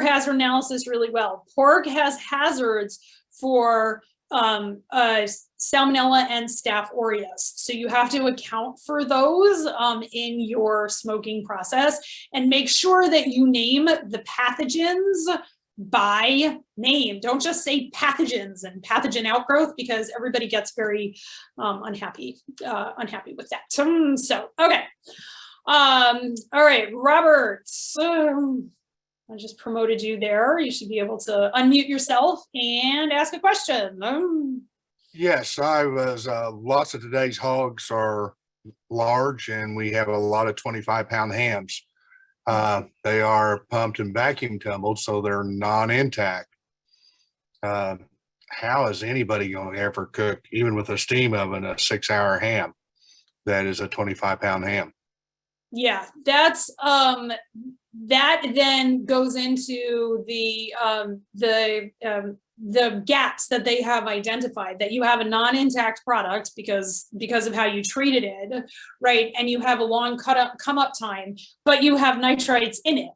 hazard analysis really well. Pork has hazards for Salmonella and Staph aureus. So you have to account for those in your smoking process, and make sure that you name the pathogens by name. Don't just say pathogens and pathogen outgrowth, because everybody gets very unhappy with that. So okay. All right, Robert. I just promoted you there. You should be able to unmute yourself and ask a question. Yes, I was, lots of today's hogs are large, and we have a lot of 25-pound hams. They are pumped and vacuum tumbled, so they're non-intact. How is anybody going to ever cook, even with a steam oven, a 6-hour ham that is a 25-pound ham? Yeah, that's that then goes into the gaps that they have identified, that you have a non-intact product because of how you treated it, right? And you have a long come up time, but you have nitrates in it.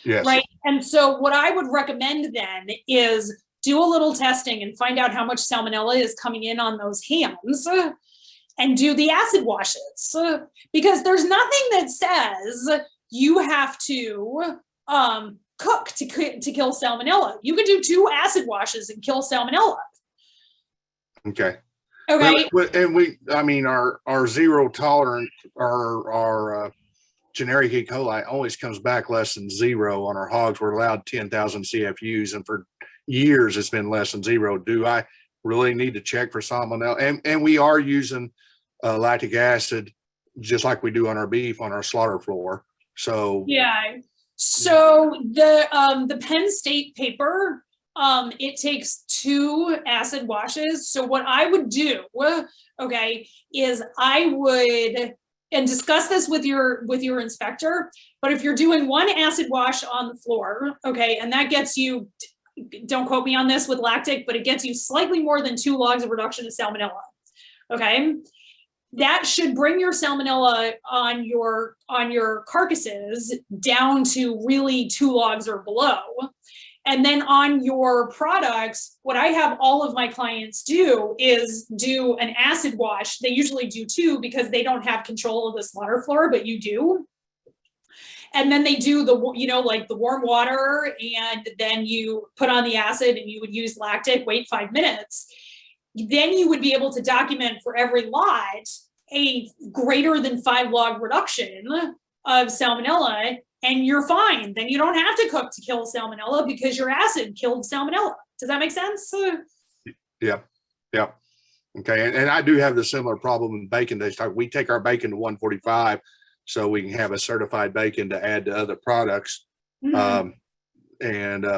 Yes. Right. And so what I would recommend then is do a little testing and find out how much salmonella is coming in on those hams, and do the acid washes, because there's nothing that says you have to cook to kill salmonella. You could do 2 acid washes and kill salmonella. Okay. Okay. And I mean, our zero tolerant, our generic E. coli always comes back less than 0 on our hogs. We're allowed 10,000 CFUs, and for years it's been less than 0. Do I really need to check for salmonella? And we are using lactic acid just like we do on our beef on our slaughter floor. So yeah. So the Penn State paper, it takes 2 acid washes. So what I would do, okay, is I would, and discuss this with your inspector, but if you're doing 1 acid wash on the floor, okay, and that gets you, don't quote me on this with lactic, but it gets you slightly more than 2 logs of reduction of salmonella, okay? That should bring your salmonella on your carcasses down to really 2 logs or below. And then on your products, what I have all of my clients do is do an acid wash. They usually do 2 because they don't have control of the slaughter floor, but you do. And then they do the, like the warm water, and then you put on the acid, and you would use lactic, wait 5 minutes. Then you would be able to document for every lot a greater than 5 log reduction of salmonella, and you're fine. Then you don't have to cook to kill salmonella because your acid killed salmonella. Does that make sense? Yeah. Okay, and I do have the similar problem in bacon. We take our bacon to 145 so we can have a certified bacon to add to other products, and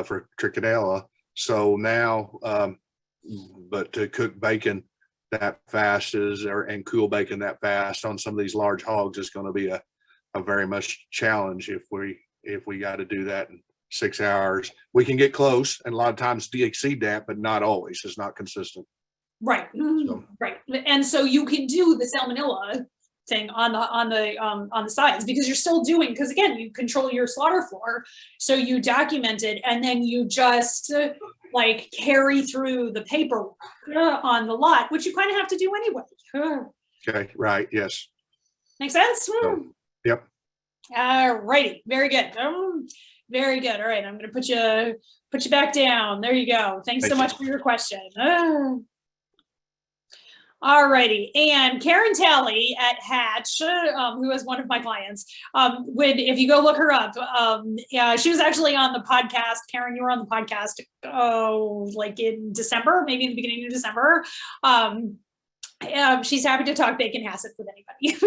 for trichinella. So now, but to cook bacon that fast and cool bacon that fast on some of these large hogs is going to be a very much challenge if we got to do that in 6 hours. We can get close, and a lot of times exceed that, but not always. It's not consistent. Right. So. Right. And so you can do the salmonella thing on the sides, because you're still doing, because again, you control your slaughter floor, so you document it, and then you just like carry through the paper on the lot, which you kind of have to do anyway. Okay. Right. Yes. Make sense? So, yep. All righty. Very good. Very good. All right. I'm going to put you back down. There you go. Thanks so much for your question. All righty, and Karen Talley at Hatch, who is one of my clients, if you go look her up, yeah, she was actually on the podcast. Karen, you were on the podcast, like in December, maybe in the beginning of December. She's happy to talk bacon HACCP with anybody.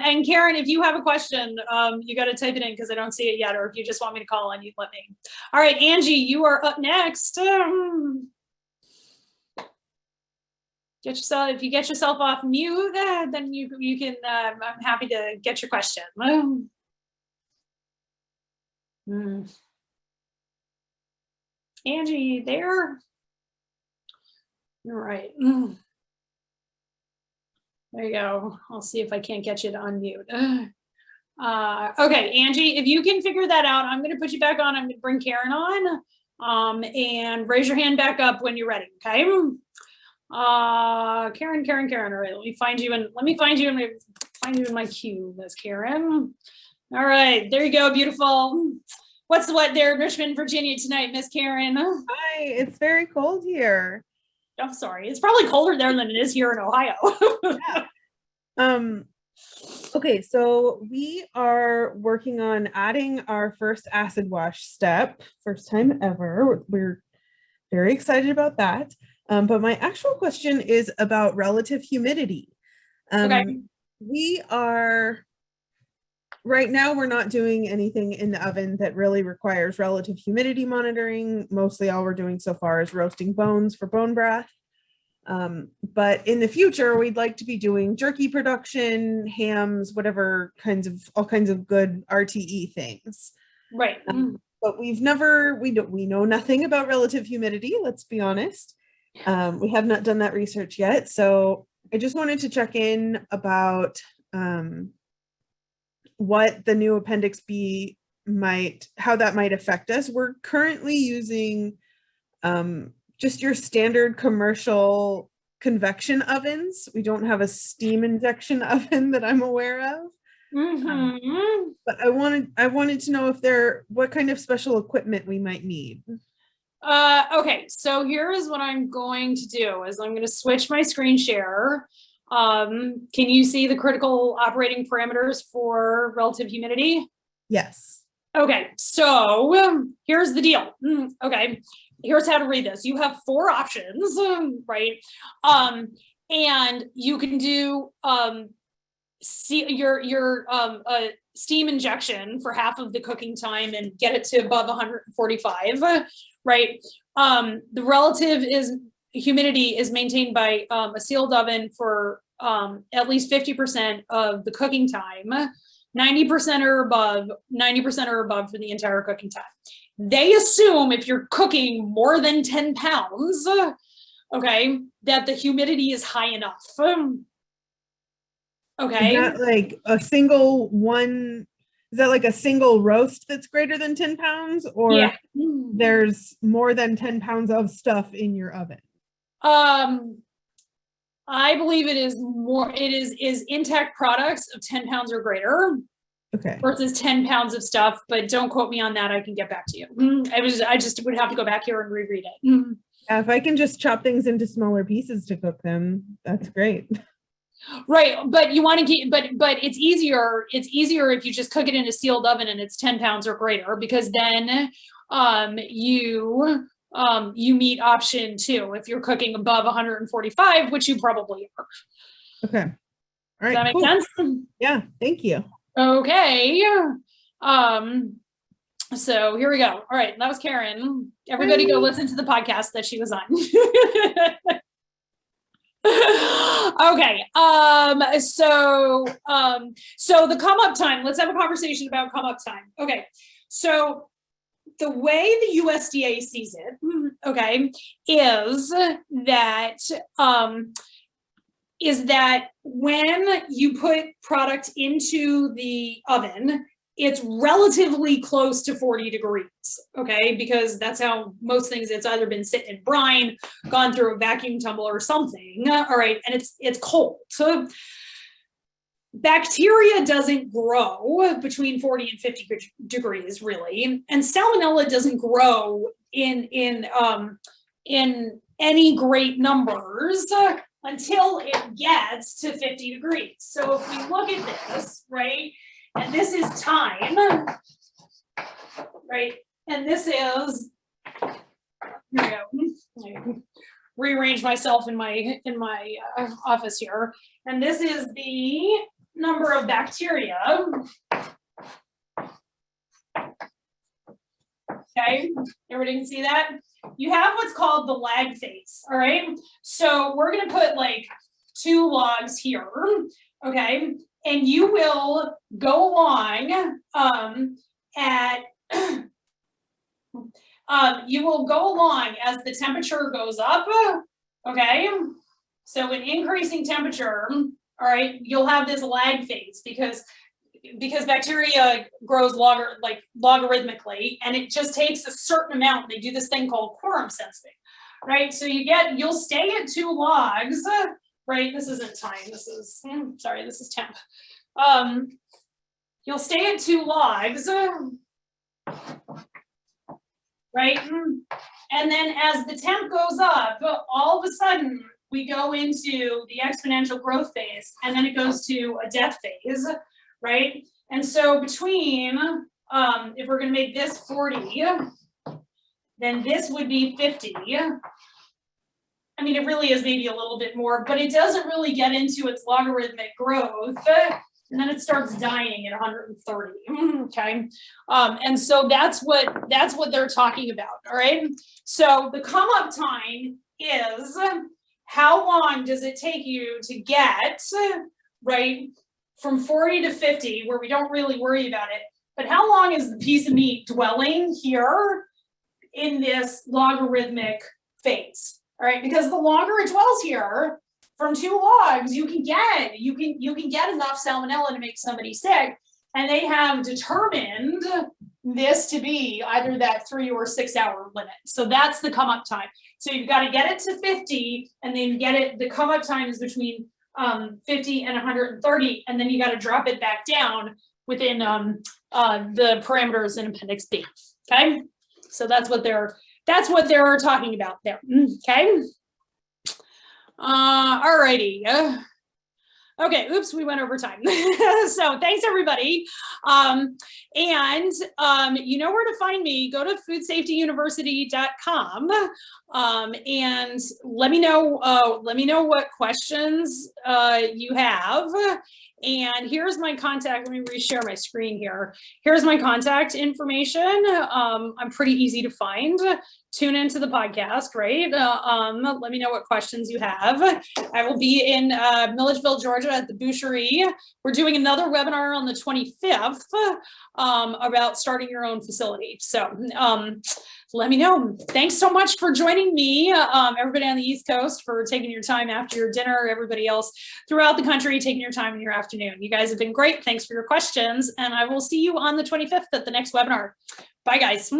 And Karen, if you have a question, you got to type it in because I don't see it yet, or if you just want me to call on you, let me. All right, Angie, you are up next. If you get yourself off mute, then you can. I'm happy to get your question. Angie, you there? All right. There you go. I'll see if I can't get you to unmute. Okay, Angie, if you can figure that out, I'm going to put you back on. I'm going to bring Karen on, and raise your hand back up when you're ready. Okay. Karen. All right, let me find you in my queue, Miss Karen. All right, there you go. Beautiful. What's the what there in Richmond, Virginia tonight, Miss Karen? Hi, it's very cold here. I'm sorry. It's probably colder there than it is here in Ohio. Yeah. Okay, so we are working on adding our first acid wash step, first time ever. We're very excited about that. But my actual question is about relative humidity. Okay. Right now, we're not doing anything in the oven that really requires relative humidity monitoring. Mostly all we're doing so far is roasting bones for bone broth. But in the future, we'd like to be doing jerky production, hams, all kinds of good RTE things. Right. But we know nothing about relative humidity, let's be honest. We have not done that research yet. So I just wanted to check in about what the new Appendix B how that might affect us. We're currently using just your standard commercial convection ovens. We don't have a steam injection oven that I'm aware of. But I wanted to know what kind of special equipment we might need. Okay, so here is what I'm going to do is I'm going to switch my screen share. Can you see the critical operating parameters for relative humidity? Yes. Okay, so here's the deal. Okay, here's how to read this. You have 4 options, right? And you can do steam injection for half of the cooking time and get it to above 145, right? The relative humidity is maintained by a sealed oven for at least 50% of the cooking time, 90% or above for the entire cooking time. They assume if you're cooking more than 10 pounds, okay, that the humidity is high enough. Okay. Is that like a single one? Is that like a single roast that's greater than 10 pounds? Or yeah. There's more than 10 pounds of stuff in your oven? I believe it is intact products of 10 pounds or greater. Okay. Versus 10 pounds of stuff, but don't quote me on that. I can get back to you. I just would have to go back here and reread it. Yeah, if I can just chop things into smaller pieces to cook them, that's great. Right, but you want to keep, but it's easier. It's easier if you just cook it in a sealed oven and it's 10 pounds or greater, because then you meet option 2 if you're cooking above 145, which you probably are. Okay. All right. Does that make cool. sense? Yeah. Thank you. Okay. So here we go. All right, that was Karen. Everybody go listen to the podcast that she was on. Okay. So the come up time, let's have a conversation about come up time. Okay. So the way the USDA sees it, okay, is that when you put product into the oven, it's relatively close to 40 degrees, okay? Because that's how most things, it's either been sitting in brine, gone through a vacuum tumble or something, all right? And it's cold. So bacteria doesn't grow between 40 and 50 degrees, really. And salmonella doesn't grow in any great numbers until it gets to 50 degrees. So if we look at this, right, and this is time, right, and this is, here we go, rearrange myself in my office here, and this is the number of bacteria. Okay, everybody can see that? You have what's called the lag phase, all right? So we're gonna put like 2 logs here, okay? And you will go along you will go along as the temperature goes up, okay? So an increasing temperature, all right, you'll have this lag phase because bacteria grows logarithmically, and it just takes a certain amount. They do this thing called quorum sensing, right? So you'll stay at 2 logs, right? This isn't time, this is, sorry, this is temp. You'll stay at 2 logs, right? And then as the temp goes up, all of a sudden we go into the exponential growth phase, and then it goes to a death phase, right? And so between, if we're gonna make this 40, then this would be 50. I mean, it really is maybe a little bit more, but it doesn't really get into its logarithmic growth. And then it starts dying at 130, okay? And so that's what they're talking about, all right? So the come up time is how long does it take you to get, right, from 40 to 50, where we don't really worry about it, but how long is the piece of meat dwelling here in this logarithmic phase, all right? Because the longer it dwells here, from 2 logs, you can get enough salmonella to make somebody sick, and they have determined this to be either that 3 or 6 hour limit. So that's the come up time. So you've got to get it to 50, and then the come up time is between 50 and 130, and then you got to drop it back down within the parameters in Appendix B. Okay, so that's what they're talking about there. Okay. Alrighty. Okay, oops, we went over time. So thanks everybody. You know where to find me. Go to foodsafetyuniversity.com and let me know what questions you have. And here's my contact. Let me reshare my screen here. Here's my contact information. I'm pretty easy to find. Tune into the podcast, right? Let me know what questions you have. I will be in Milledgeville, Georgia at the Boucherie. We're doing another webinar on the 25th about starting your own facility. So let me know. Thanks so much for joining me, everybody on the East Coast, for taking your time after your dinner, everybody else throughout the country taking your time in your afternoon. You guys have been great. Thanks for your questions, and I will see you on the 25th at the next webinar. Bye, guys.